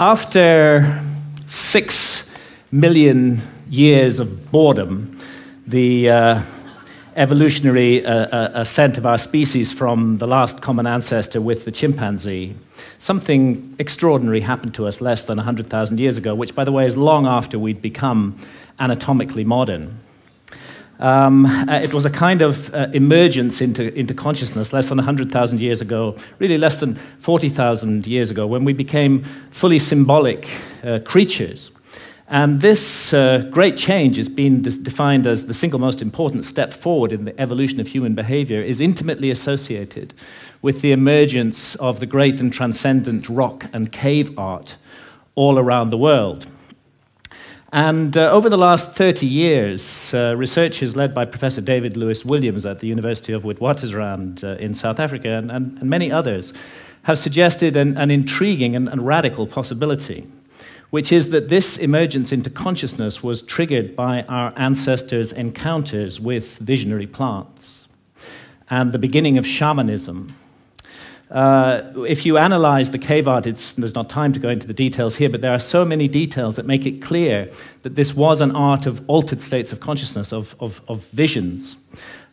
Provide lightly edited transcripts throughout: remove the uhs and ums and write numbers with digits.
After 6 million years of boredom, the evolutionary ascent of our species from the last common ancestor with the chimpanzee, something extraordinary happened to us less than 100,000 years ago, which, by the way, is long after we'd become anatomically modern. It was a kind of emergence into consciousness less than 100,000 years ago, really less than 40,000 years ago, when we became fully symbolic creatures. And this great change has been defined as the single most important step forward in the evolution of human behavior, is intimately associated with the emergence of the great and transcendent rock and cave art all around the world. And over the last 30 years, researchers led by Professor David Lewis Williams at the University of Witwatersrand in South Africa and many others have suggested an intriguing and radical possibility, which is that this emergence into consciousness was triggered by our ancestors' encounters with visionary plants and the beginning of shamanism. If you analyze the cave art, there's not time to go into the details here, but there are so many details that make it clear that this was an art of altered states of consciousness, of visions,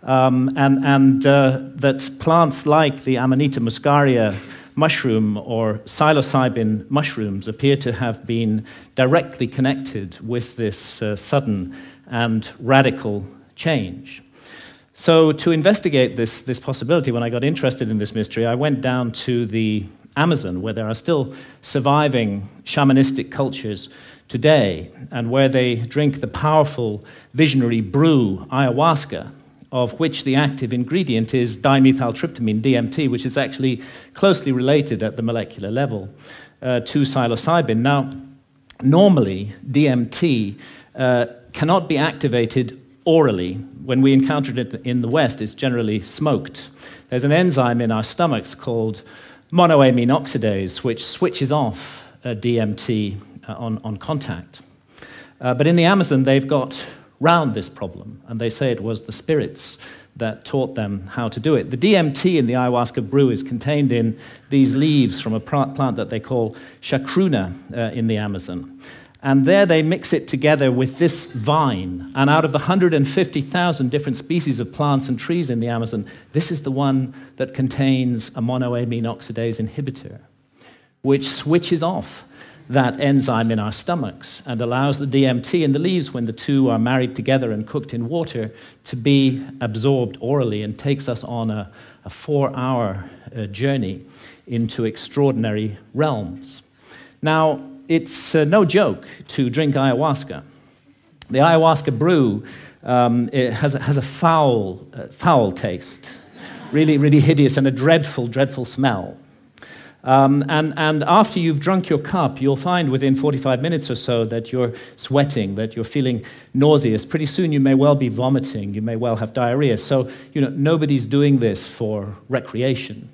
and that plants like the Amanita muscaria mushroom or psilocybin mushrooms appear to have been directly connected with this sudden and radical change. So to investigate this possibility, when I got interested in this mystery, I went down to the Amazon, where there are still surviving shamanistic cultures today, and where they drink the powerful visionary brew, ayahuasca, of which the active ingredient is dimethyltryptamine, DMT, which is actually closely related at the molecular level to psilocybin. Now, normally, DMT cannot be activated orally. When we encounter it in the West, it's generally smoked. There's an enzyme in our stomachs called monoamine oxidase, which switches off DMT on contact. But in the Amazon, they've got round this problem, and they say it was the spirits that taught them how to do it. The DMT in the ayahuasca brew is contained in these leaves from a plant that they call chacruna in the Amazon. And there they mix it together with this vine. And out of the 150,000 different species of plants and trees in the Amazon, this is the one that contains a monoamine oxidase inhibitor, which switches off that enzyme in our stomachs and allows the DMT in the leaves, when the two are married together and cooked in water, to be absorbed orally and takes us on a 4-hour journey into extraordinary realms. Now, it's no joke to drink ayahuasca. The ayahuasca brew it has a foul taste, really hideous, and a dreadful smell. And after you've drunk your cup, you'll find within 45 minutes or so that you're sweating, that you're feeling nauseous. Pretty soon you may well be vomiting, you may well have diarrhea. So, nobody's doing this for recreation.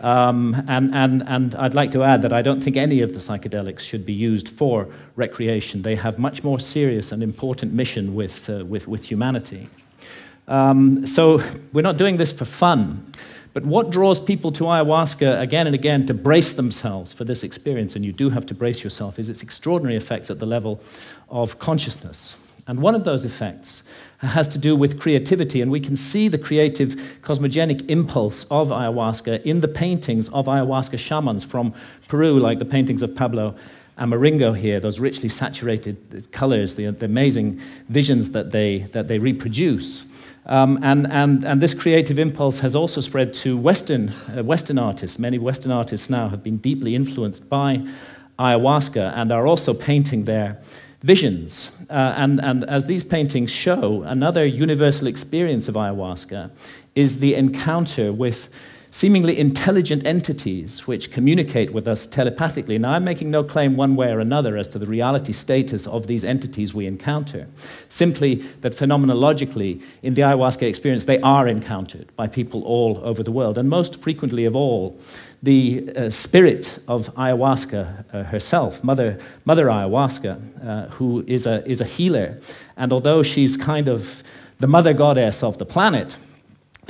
And I'd like to add that I don't think any of the psychedelics should be used for recreation. They have much more serious and important mission with humanity. So we're not doing this for fun. But what draws people to ayahuasca again and again to brace themselves for this experience, and you do have to brace yourself, is its extraordinary effects at the level of consciousness. And one of those effects has to do with creativity, and we can see the creative cosmogenic impulse of ayahuasca in the paintings of ayahuasca shamans from Peru, like the paintings of Pablo Amaringo here, those richly saturated colors, the amazing visions that they reproduce. And this creative impulse has also spread to Western artists. Many Western artists now have been deeply influenced by ayahuasca and are also painting their visions. And as these paintings show, another universal experience of ayahuasca is the encounter with seemingly intelligent entities which communicate with us telepathically. Now, I'm making no claim one way or another as to the reality status of these entities we encounter, simply that phenomenologically, in the ayahuasca experience, they are encountered by people all over the world. And most frequently of all, the spirit of ayahuasca herself, Mother Ayahuasca, who is a healer. And although she's kind of the mother goddess of the planet,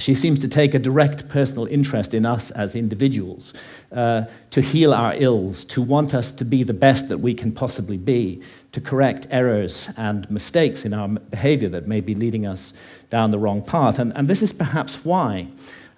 She seems to take a direct personal interest in us as individuals, to heal our ills, to want us to be the best that we can possibly be, to correct errors and mistakes in our behavior that may be leading us down the wrong path. And this is perhaps why,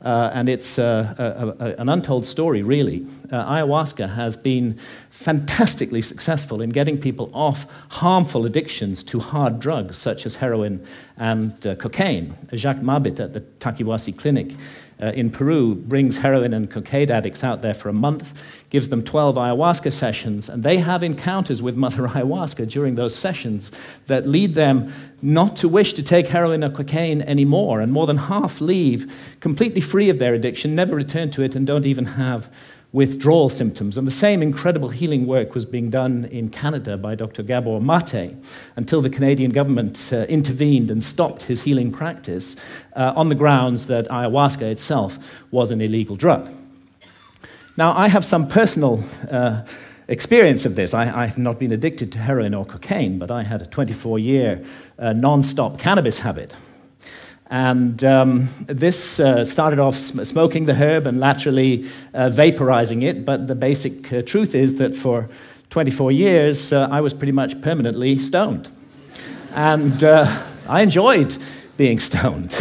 and it's an untold story, really, ayahuasca has been fantastically successful in getting people off harmful addictions to hard drugs such as heroin and cocaine. Jacques Mabit at the Taquihuasi Clinic in Peru brings heroin and cocaine addicts out there for a month, gives them 12 ayahuasca sessions, and they have encounters with Mother Ayahuasca during those sessions that lead them not to wish to take heroin or cocaine anymore, and more than half leave completely free of their addiction, never return to it, and don't even have withdrawal symptoms. And the same incredible healing work was being done in Canada by Dr. Gabor Mate until the Canadian government intervened and stopped his healing practice on the grounds that ayahuasca itself was an illegal drug. Now, I have some personal experience of this. I have not been addicted to heroin or cocaine, but I had a 24-year non-stop cannabis habit. And this started off smoking the herb and laterally vaporizing it, but the basic truth is that for 24 years, I was pretty much permanently stoned. And I enjoyed being stoned.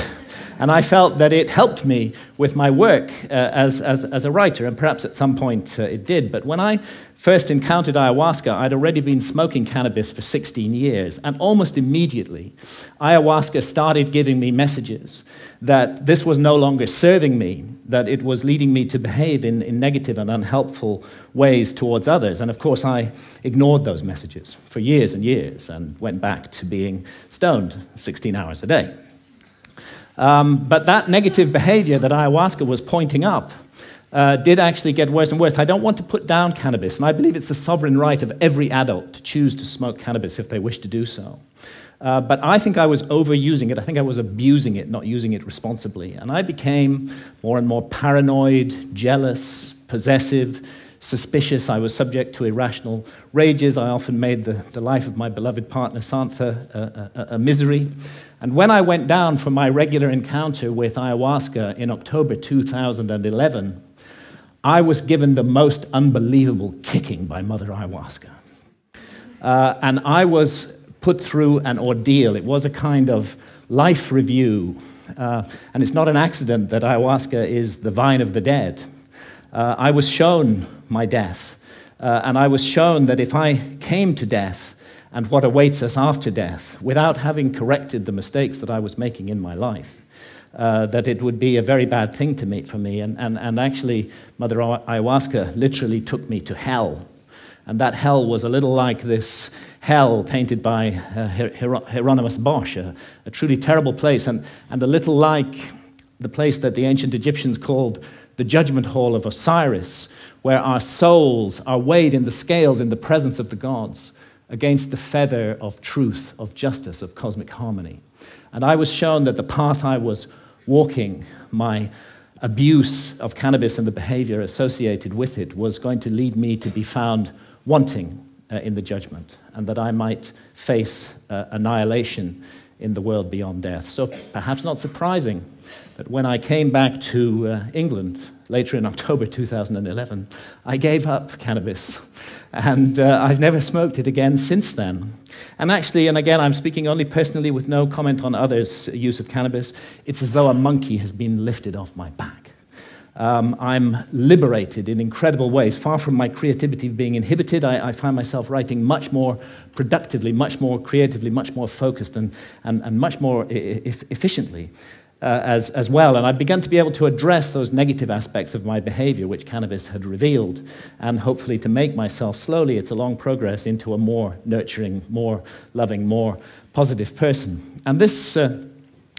And I felt that it helped me with my work as a writer, and perhaps at some point it did. But when I first encountered ayahuasca, I'd already been smoking cannabis for 16 years, and almost immediately, ayahuasca started giving me messages that this was no longer serving me, that it was leading me to behave in negative and unhelpful ways towards others. And of course, I ignored those messages for years and years and went back to being stoned 16 hours a day. But that negative behavior that ayahuasca was pointing up did actually get worse and worse. I don't want to put down cannabis, and I believe it's the sovereign right of every adult to choose to smoke cannabis if they wish to do so. But I think I was overusing it. I think I was abusing it, not using it responsibly. And I became more and more paranoid, jealous, possessive, suspicious. I was subject to irrational rages. I often made the life of my beloved partner, Santha, a misery. And when I went down for my regular encounter with ayahuasca in October 2011, I was given the most unbelievable kicking by Mother Ayahuasca. And I was put through an ordeal. It was a kind of life review. And it's not an accident that ayahuasca is the vine of the dead. I was shown my death. And I was shown that if I came to death, and what awaits us after death, without having corrected the mistakes that I was making in my life, that it would be a very bad thing for me. And actually, Mother Ayahuasca literally took me to hell. And that hell was a little like this hell painted by Hieronymus Bosch, a truly terrible place, and a little like the place that the ancient Egyptians called the judgment hall of Osiris, where our souls are weighed in the scales in the presence of the gods, against the feather of truth, of justice, of cosmic harmony. And I was shown that the path I was walking, my abuse of cannabis and the behavior associated with it, was going to lead me to be found wanting in the judgment, and that I might face annihilation in the world beyond death. So perhaps not surprising that when I came back to England later in October 2011, I gave up cannabis. And I've never smoked it again since then. And actually, and again, I'm speaking only personally with no comment on others' use of cannabis, it's as though a monkey has been lifted off my back. I'm liberated in incredible ways. Far from my creativity being inhibited, I find myself writing much more productively, much more creatively, much more focused, and much more efficiently. As well, and I've begun to be able to address those negative aspects of my behavior which cannabis had revealed, and hopefully to make myself slowly, it's a long progress, into a more nurturing, more loving, more positive person. And this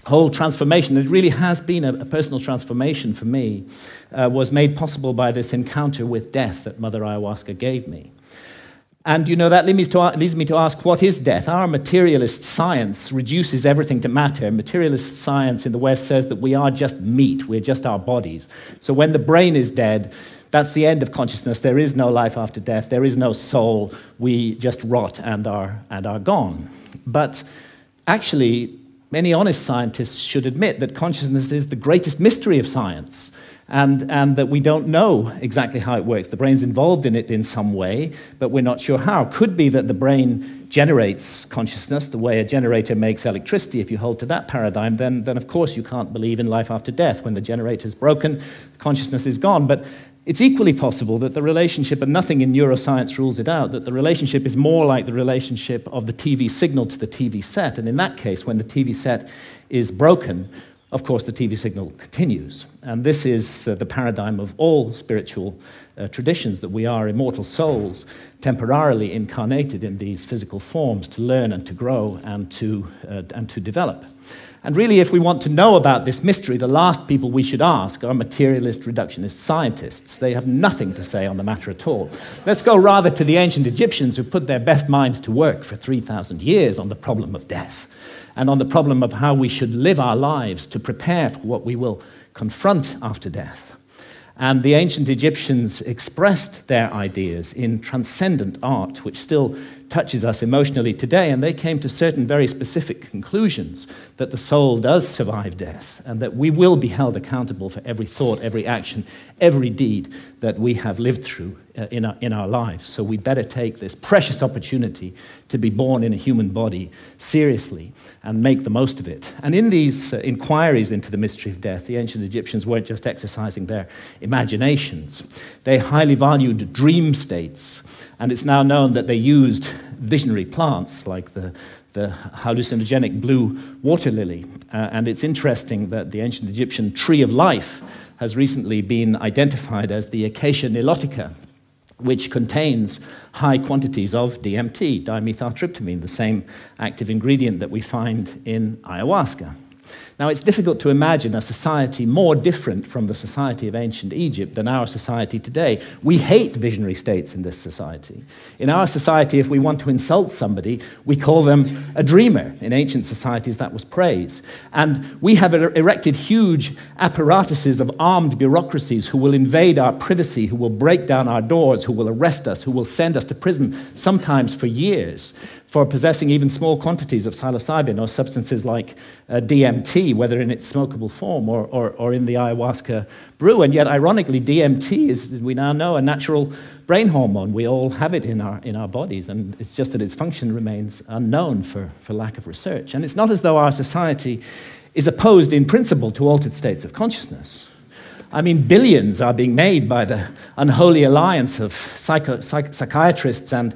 whole transformation, it really has been a personal transformation for me, was made possible by this encounter with death that Mother Ayahuasca gave me. And, you know, that leads me to ask, what is death? Our materialist science reduces everything to matter. Materialist science in the West says that we are just meat, we're just our bodies. So when the brain is dead, that's the end of consciousness. There is no life after death. There is no soul. We just rot and are gone. But actually, many honest scientists should admit that consciousness is the greatest mystery of science, and that we don't know exactly how it works. The brain's involved in it in some way, but we're not sure how. Could be that the brain generates consciousness the way a generator makes electricity. If you hold to that paradigm, then of course you can't believe in life after death. When the generator's broken, consciousness is gone. But it's equally possible that the relationship, and nothing in neuroscience rules it out, that the relationship is more like the relationship of the TV signal to the TV set. And in that case, when the TV set is broken, of course, the TV signal continues. And this is the paradigm of all spiritual traditions, that we are immortal souls, temporarily incarnated in these physical forms to learn and to grow and to develop. And really, if we want to know about this mystery, the last people we should ask are materialist reductionist scientists. They have nothing to say on the matter at all. Let's go rather to the ancient Egyptians, who put their best minds to work for 3,000 years on the problem of death and on the problem of how we should live our lives to prepare for what we will confront after death. And the ancient Egyptians expressed their ideas in transcendent art, which still touches us emotionally today, and they came to certain very specific conclusions that the soul does survive death and that we will be held accountable for every thought, every action, every deed that we have lived through in our lives. So we better take this precious opportunity to be born in a human body seriously and make the most of it. And in these inquiries into the mystery of death, the ancient Egyptians weren't just exercising their imaginations. They highly valued dream states, and it's now known that they used visionary plants like the hallucinogenic blue water lily. And it's interesting that the ancient Egyptian tree of life has recently been identified as the Acacia nilotica, which contains high quantities of DMT, dimethyltryptamine, the same active ingredient that we find in ayahuasca. Now, it's difficult to imagine a society more different from the society of ancient Egypt than our society today. We hate visionary states in this society. In our society, if we want to insult somebody, we call them a dreamer. In ancient societies, that was praise. And we have erected huge apparatuses of armed bureaucracies who will invade our privacy, who will break down our doors, who will arrest us, who will send us to prison, sometimes for years, for possessing even small quantities of psilocybin or substances like DMT, whether in its smokable form or in the ayahuasca brew. And yet, ironically, DMT is, we now know, a natural brain hormone. We all have it in our bodies, and it's just that its function remains unknown for lack of research. And it's not as though our society is opposed in principle to altered states of consciousness. I mean, billions are being made by the unholy alliance of psychiatrists and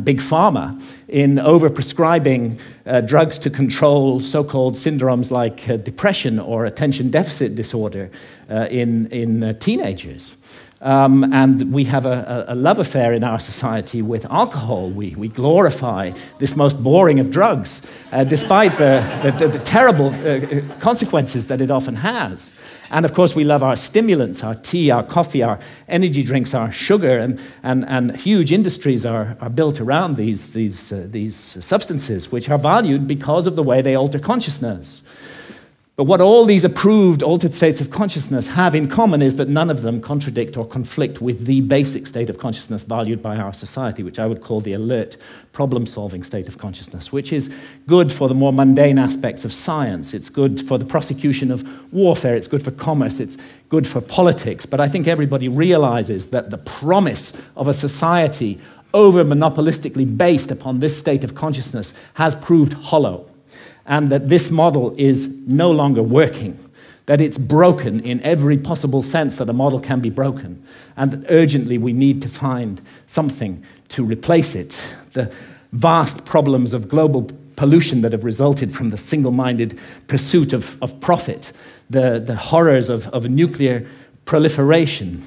big pharma in overprescribing drugs to control so-called syndromes like depression or attention deficit disorder in teenagers. And we have a love affair in our society with alcohol. We glorify this most boring of drugs, despite the terrible consequences that it often has. And of course, we love our stimulants, our tea, our coffee, our energy drinks, our sugar, and huge industries are built around these substances, which are valued because of the way they alter consciousness. But what all these approved altered states of consciousness have in common is that none of them contradict or conflict with the basic state of consciousness valued by our society, which I would call the alert, problem-solving state of consciousness, which is good for the more mundane aspects of science. It's good for the prosecution of warfare. It's good for commerce. It's good for politics. But I think everybody realizes that the promise of a society over-monopolistically based upon this state of consciousness has proved hollow, and that this model is no longer working, that it's broken in every possible sense that a model can be broken, and that urgently we need to find something to replace it. The vast problems of global pollution that have resulted from the single-minded pursuit of profit, the horrors of nuclear proliferation,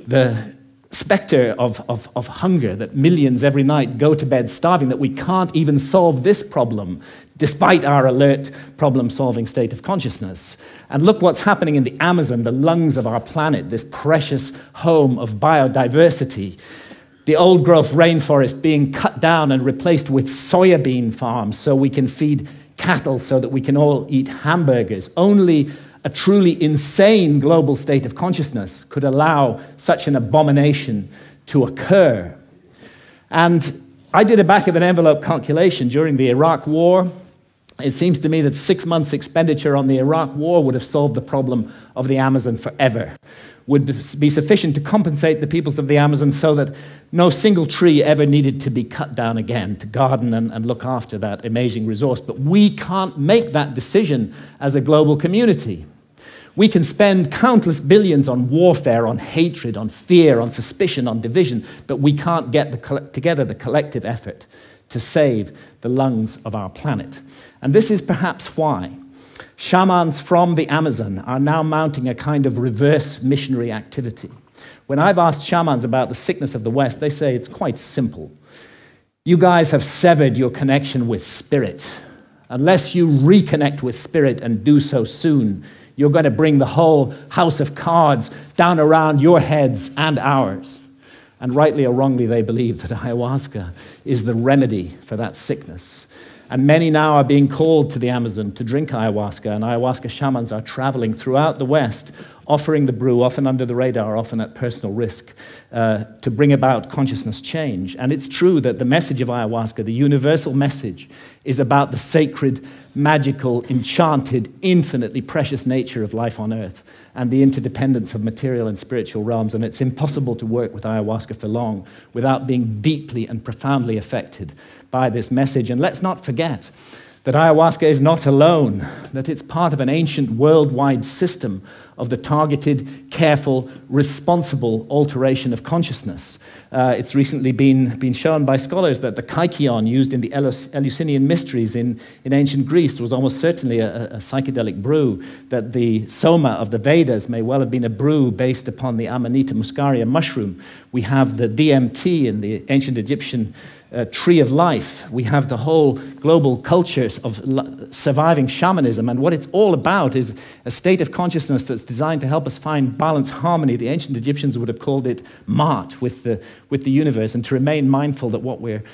the specter of hunger, that millions every night go to bed starving, that we can't even solve this problem despite our alert problem-solving state of consciousness. And look what's happening in the Amazon, the lungs of our planet, this precious home of biodiversity. The old-growth rainforest being cut down and replaced with soybean farms so we can feed cattle, so that we can all eat hamburgers. Only a truly insane global state of consciousness could allow such an abomination to occur. And I did a back-of-an-envelope calculation during the Iraq War. It seems to me that 6 months' expenditure on the Iraq war would have solved the problem of the Amazon forever, would be sufficient to compensate the peoples of the Amazon so that no single tree ever needed to be cut down again to garden and look after that amazing resource. But we can't make that decision as a global community. We can spend countless billions on warfare, on hatred, on fear, on suspicion, on division, but we can't get together the collective effort to save the lungs of our planet. And this is perhaps why shamans from the Amazon are now mounting a kind of reverse missionary activity. When I've asked shamans about the sickness of the West, they say it's quite simple. You guys have severed your connection with spirit. Unless you reconnect with spirit and do so soon, you're going to bring the whole house of cards down around your heads and ours. And rightly or wrongly, they believe that ayahuasca is the remedy for that sickness. And many now are being called to the Amazon to drink ayahuasca, and ayahuasca shamans are traveling throughout the West, offering the brew, often under the radar, often at personal risk, to bring about consciousness change. And it's true that the message of ayahuasca, the universal message, is about the sacred, magical, enchanted, infinitely precious nature of life on Earth and the interdependence of material and spiritual realms. And it's impossible to work with ayahuasca for long without being deeply and profoundly affected by this message. And let's not forget that ayahuasca is not alone, that it's part of an ancient worldwide system of the targeted, careful, responsible alteration of consciousness. It's recently been shown by scholars that the kykeon used in the Eleusinian mysteries in ancient Greece was almost certainly a psychedelic brew, that the soma of the Vedas may well have been a brew based upon the Amanita muscaria mushroom. We have the DMT in the ancient Egyptian tree of life. We have the whole global cultures of surviving shamanism, and what it's all about is a state of consciousness that's designed to help us find balance, harmony. The ancient Egyptians would have called it Ma'at, with the universe, and to remain mindful that what we're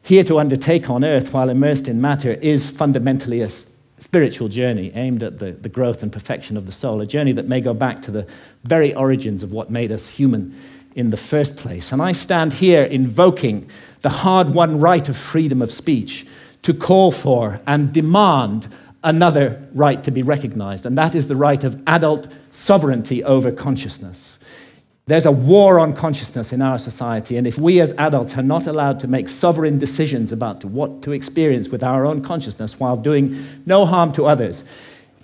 here to undertake on Earth while immersed in matter is fundamentally a spiritual journey aimed at the growth and perfection of the soul, a journey that may go back to the very origins of what made us human in the first place. And I stand here invoking the hard-won right of freedom of speech to call for and demand another right to be recognized, and that is the right of adult sovereignty over consciousness. There's a war on consciousness in our society, and if we as adults are not allowed to make sovereign decisions about what to experience with our own consciousness while doing no harm to others,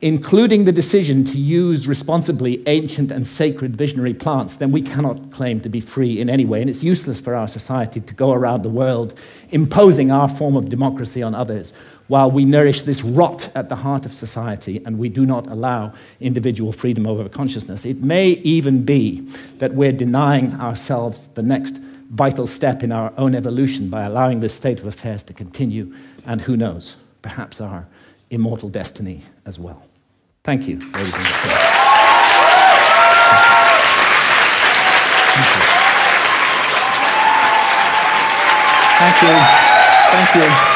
including the decision to use responsibly ancient and sacred visionary plants, then we cannot claim to be free in any way. And it's useless for our society to go around the world imposing our form of democracy on others while we nourish this rot at the heart of society and we do not allow individual freedom over consciousness. It may even be that we're denying ourselves the next vital step in our own evolution by allowing this state of affairs to continue, and who knows, perhaps our immortal destiny as well. Thank you, ladies and gentlemen. Thank you. Thank you.